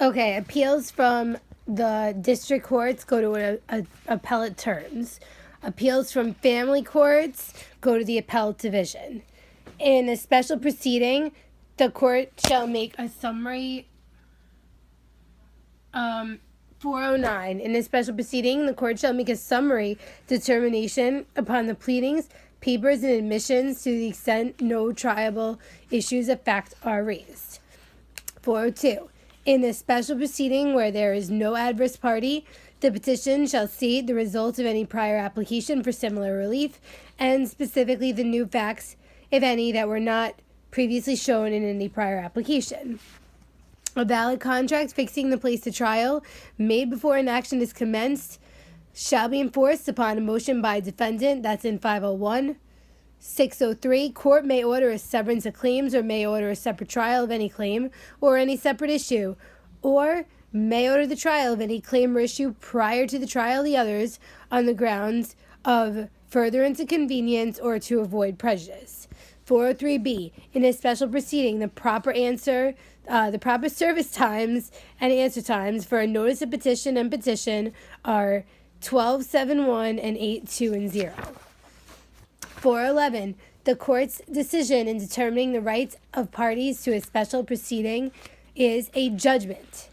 Okay, appeals from the district courts go to appellate terms. Appeals from family courts go to the appellate division. In a special proceeding, the court shall make a summary. 409. In a special proceeding, the court shall make a summary determination upon the pleadings, papers, and admissions to the extent no triable issues of fact are raised. 402. In a special proceeding where there is no adverse party, the petition shall state the result of any prior application for similar relief, and specifically the new facts, if any, that were not previously shown in any prior application. A valid contract fixing the place of trial made before an action is commenced shall be enforced upon a motion by a defendant. That's in 501. 603. Court may order a severance of claims or may order a separate trial of any claim or any separate issue, or may order the trial of any claim or issue prior to the trial of the others on the grounds of furtherance of convenience or to avoid prejudice. 403b. In a special proceeding, the proper service times and answer times for a notice of petition and petition are 1271 and 82 and 0. 411. The court's decision in determining the rights of parties to a special proceeding is a judgment.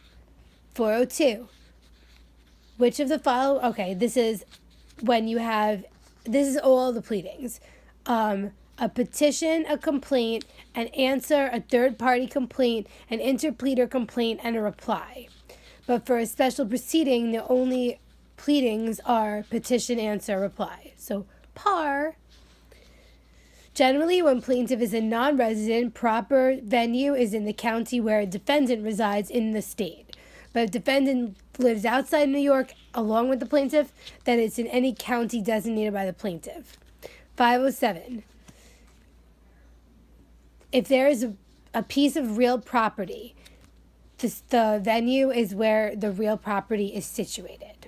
402. Which of the following? Okay, this is all the pleadings. A petition, a complaint, an answer, a third-party complaint, an interpleader complaint, and a reply. But for a special proceeding, the only pleadings are petition, answer, reply. So, par. Generally, when plaintiff is a non-resident, proper venue is in the county where a defendant resides in the state. But if defendant lives outside New York along with the plaintiff, then it's in any county designated by the plaintiff. 507. If there is a piece of real property, the venue is where the real property is situated.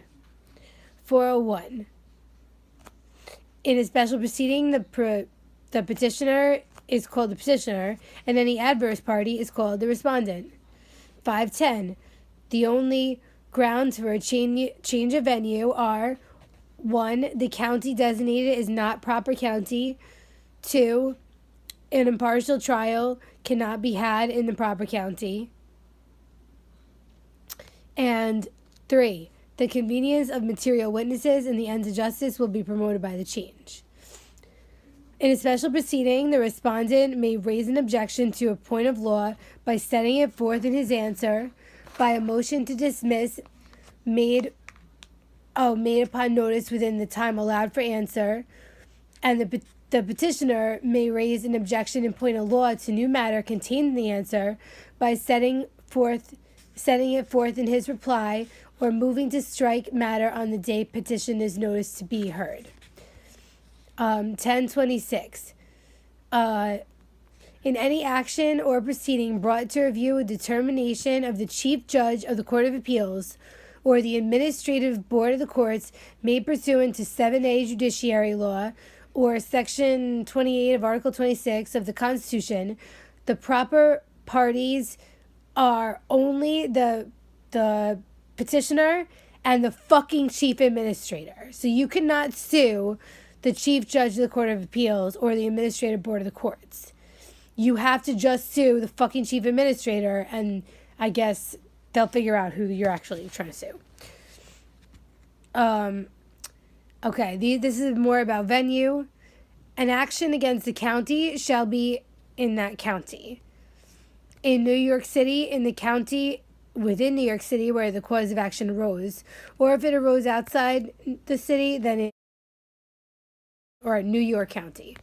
401. In a special proceeding, the petitioner is called the petitioner, and any adverse party is called the respondent. 510. The only grounds for a change of venue are 1. The county designated is not proper county. 2. An impartial trial cannot be had in the proper county. And 3. The convenience of material witnesses and the ends of justice will be promoted by the change. In a special proceeding, the respondent may raise an objection to a point of law by setting it forth in his answer, by a motion to dismiss made upon notice within the time allowed for answer, and the petitioner may raise an objection in point of law to new matter contained in the answer by setting it forth in his reply, or moving to strike matter on the day petition is noticed to be heard. 1026. In any action or proceeding brought to review a determination of the Chief Judge of the Court of Appeals or the Administrative Board of the Courts made pursuant to 7A Judiciary Law or Section 28 of Article 26 of the Constitution, the proper parties are only the petitioner and the fucking chief administrator. So you cannot sue the Chief Judge of the Court of Appeals or the Administrative Board of the Courts. You have to just sue the fucking chief administrator, and I guess they'll figure out who you're actually trying to sue. Okay, this is more about venue. An action against the county shall be in that county. In New York City, in the county within New York City where the cause of action arose, or if it arose outside the city, then or New York County.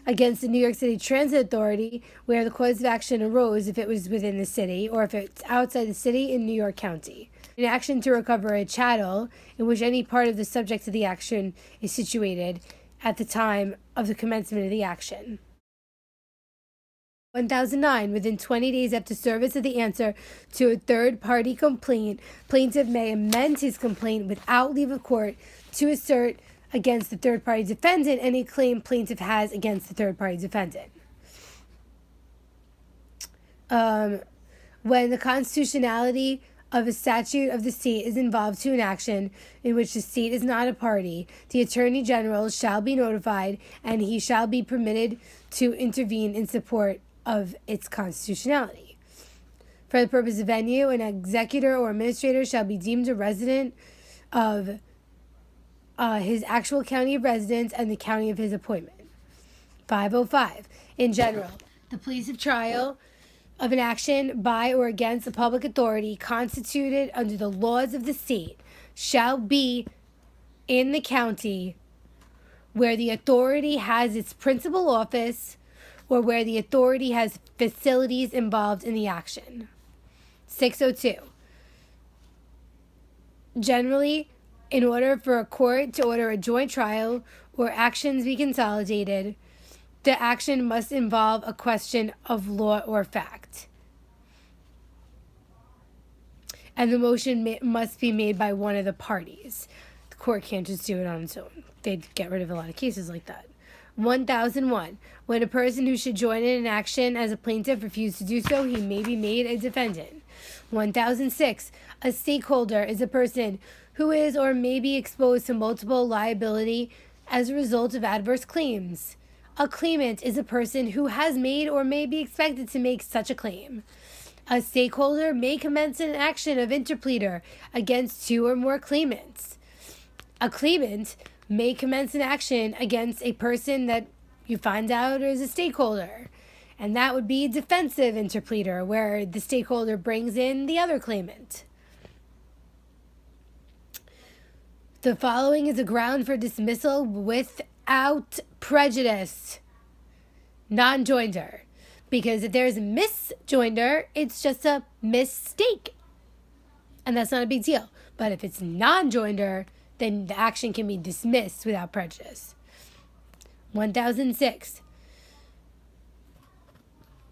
Against the New York City Transit Authority, where the cause of action arose if it was within the city, or if it's outside the city in New York County. An action to recover a chattel in which any part of the subject of the action is situated at the time of the commencement of the action. 1009. Within 20 days after service of the answer to a third-party complaint, plaintiff may amend his complaint without leave of court to assert against the third-party defendant any claim plaintiff has against the third-party defendant. When the constitutionality of a statute of the state is involved to an action in which the state is not a party, the Attorney General shall be notified, and he shall be permitted to intervene in support of its constitutionality. For the purpose of venue, an executor or administrator shall be deemed a resident of his actual county of residence and the county of his appointment. 505. In general, the place of trial of an action by or against a public authority constituted under the laws of the state shall be in the county where the authority has its principal office or where the authority has facilities involved in the action. 602. Generally, in order for a court to order a joint trial or actions be consolidated, the action must involve a question of law or fact. And the motion must be made by one of the parties. The court can't just do it on its own. They'd get rid of a lot of cases like that. 1001. When a person who should join in an action as a plaintiff refuses to do so, he may be made a defendant. 1006. A stakeholder is a person who is or may be exposed to multiple liability as a result of adverse claims. A claimant is a person who has made or may be expected to make such a claim. A stakeholder may commence an action of interpleader against two or more claimants. A claimant may commence an action against a person that you find out is a stakeholder. And that would be defensive interpleader, where the stakeholder brings in the other claimant. The following is a ground for dismissal without prejudice. Non-joinder. Because if there's a misjoinder, it's just a mistake. And that's not a big deal. But if it's non-joinder, then the action can be dismissed without prejudice. 1006.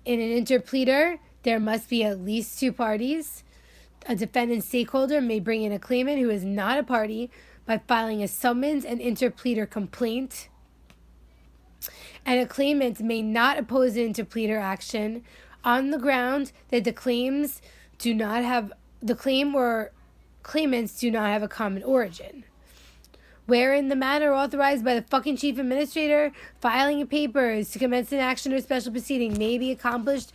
In an interpleader, there must be at least two parties. A defendant stakeholder may bring in a claimant who is not a party by filing a summons and interpleader complaint. And a claimant may not oppose an interpleader action on the ground that the claim or claimants do not have a common origin. Wherein the manner authorized by the fucking chief administrator, filing of papers to commence an action or special proceeding may be accomplished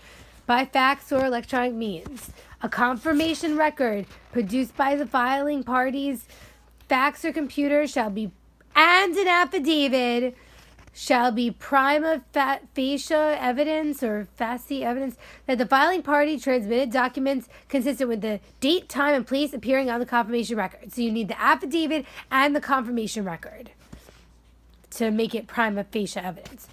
by fax or electronic means. A confirmation record produced by the filing parties, fax or computer and an affidavit shall be prima facie evidence or facie evidence that the filing party transmitted documents consistent with the date, time, and place appearing on the confirmation record. So you need the affidavit and the confirmation record to make it prima facie evidence.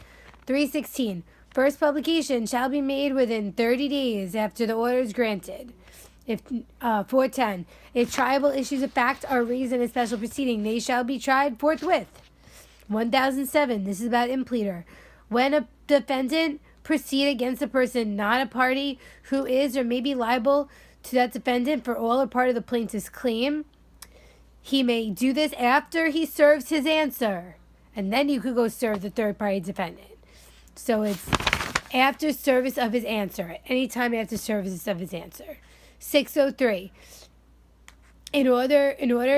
316. First publication shall be made within 30 days after the order is granted. 410. If triable issues of fact are raised in a special proceeding, they shall be tried forthwith. 1007. This is about impleader. When a defendant proceed against a person not a party who is or may be liable to that defendant for all or part of the plaintiff's claim, he may do this after he serves his answer. And then you could go serve the third party defendant. So it's after service of his answer. Anytime after service of his answer. 603. In order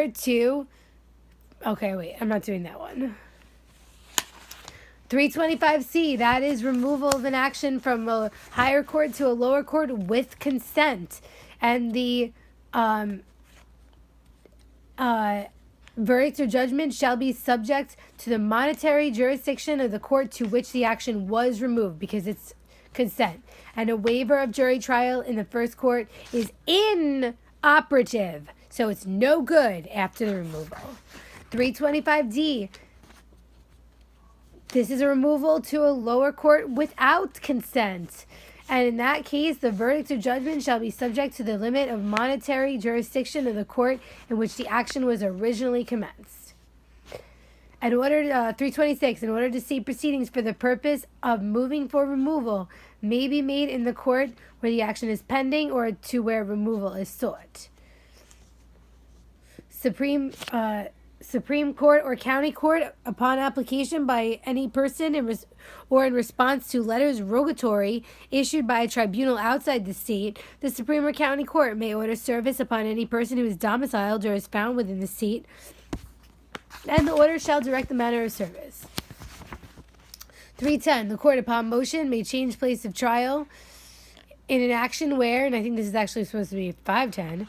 to... Okay, wait. I'm not doing that one. 325C, that is removal of an action from a higher court to a lower court with consent. And the verdict or judgment shall be subject to the monetary jurisdiction of the court to which the action was removed, because it's consent. And a waiver of jury trial in the first court is inoperative, so it's no good after the removal. 325D, this is a removal to a lower court without consent. And in that case, the verdict or judgment shall be subject to the limit of monetary jurisdiction of the court in which the action was originally commenced. And 326, in order to see proceedings for the purpose of moving for removal may be made in the court where the action is pending or to where removal is sought. Supreme Court or County Court upon application by any person or in response to letters rogatory issued by a tribunal outside the state, the Supreme or County Court may order service upon any person who is domiciled or is found within the state, and the order shall direct the manner of service. 310. The court, upon motion, may change place of trial in an action where, and I think this is actually supposed to be 510,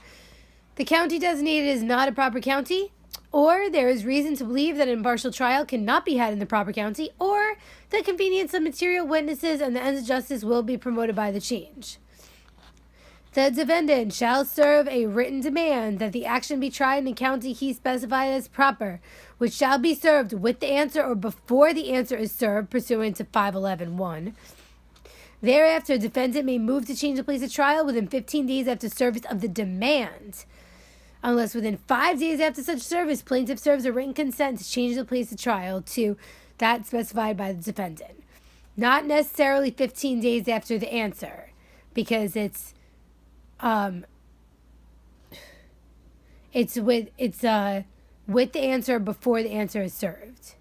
the county designated is not a proper county, or there is reason to believe that an impartial trial cannot be had in the proper county, or the convenience of material witnesses and the ends of justice will be promoted by the change. The defendant shall serve a written demand that the action be tried in the county he specified as proper, which shall be served with the answer or before the answer is served, pursuant to 511(1). Thereafter, defendant may move to change the place of trial within 15 days after service of the demand, unless within 5 days after such service, plaintiff serves a written consent to change the place of trial to that specified by the defendant. Not necessarily 15 days after the answer, because it's with the answer before the answer is served.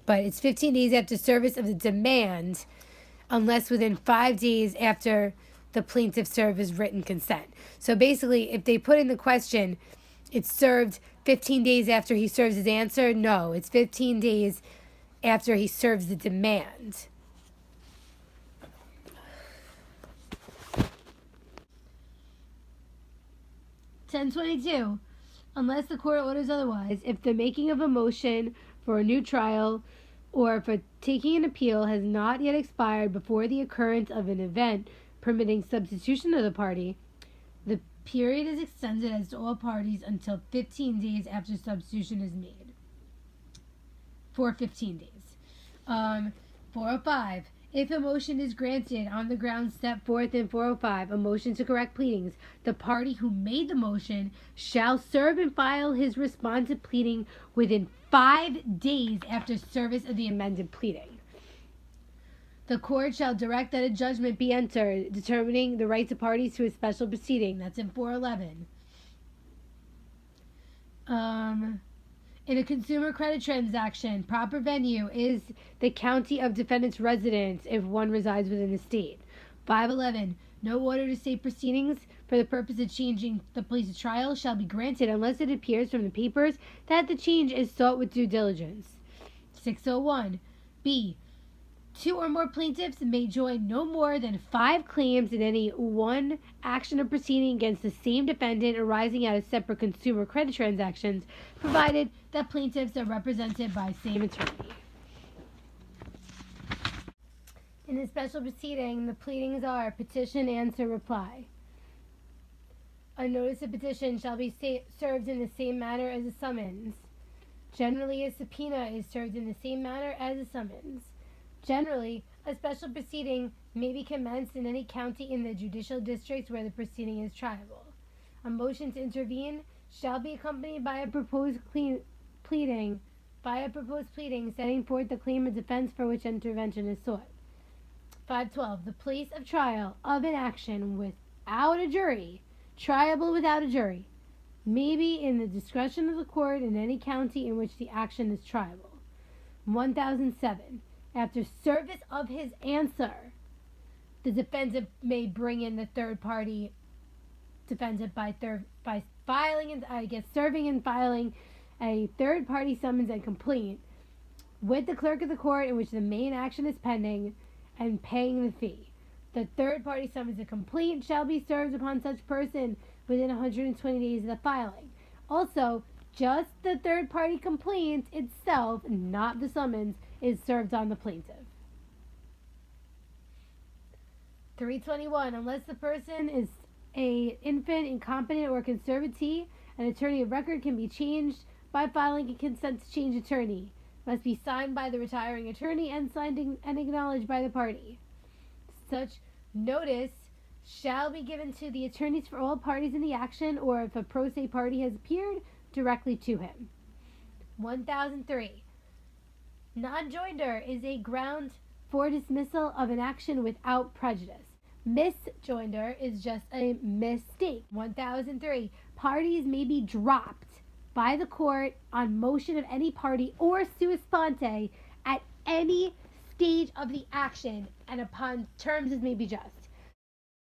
But it's 15 days after service of the demand, unless within 5 days after the plaintiff served his written consent. So basically, if they put in the question, it's served 15 days after he serves his answer, no, it's 15 days after he serves the demand. (1022) Unless the court orders otherwise, if the making of a motion for a new trial or for taking an appeal has not yet expired before the occurrence of an event permitting substitution of the party, the period is extended as to all parties until 15 days after substitution is made. For 15 days. 405. If a motion is granted on the grounds set forth in 405, a motion to correct pleadings, the party who made the motion shall serve and file his responsive pleading within 5 days after service of the amended pleading. The court shall direct that a judgment be entered determining the rights of parties to a special proceeding. That's in 411. In a consumer credit transaction, proper venue is the county of defendant's residence if one resides within the state. 511. No order to stay proceedings for the purpose of changing the place of trial shall be granted unless it appears from the papers that the change is sought with due diligence. 601. B. 2 or more plaintiffs may join no more than 5 claims in any one action or proceeding against the same defendant arising out of separate consumer credit transactions, provided that plaintiffs are represented by same attorney. In a special proceeding, the pleadings are petition, answer, reply. A notice of petition shall be served in the same manner as a summons. Generally, a subpoena is served in the same manner as a summons. Generally, a special proceeding may be commenced in any county in the judicial district where the proceeding is triable. A motion to intervene shall be accompanied by a proposed pleading setting forth the claim of defense for which intervention is sought. 512. The place of trial of an action without a jury, triable without a jury, may be in the discretion of the court in any county in which the action is triable. 1007. After service of his answer, the defendant may bring in the third party defendant by serving and filing a third party summons and complaint with the clerk of the court in which the main action is pending and paying the fee. The third party summons and complaint shall be served upon such person within 120 days of the filing. Also, just the third party complaint itself, not the summons, is served on the plaintiff. 321. Unless the person is an infant, incompetent, or conservatee, an attorney of record can be changed by filing a consent to change attorney. Must be signed by the retiring attorney and signed and acknowledged by the party. Such notice shall be given to the attorneys for all parties in the action, or if a pro se party has appeared, directly to him. 1003. Non-joinder is a ground for dismissal of an action without prejudice. Misjoinder is just a mistake. 1003. Parties may be dropped by the court on motion of any party or sua sponte at any stage of the action and upon terms as may be just.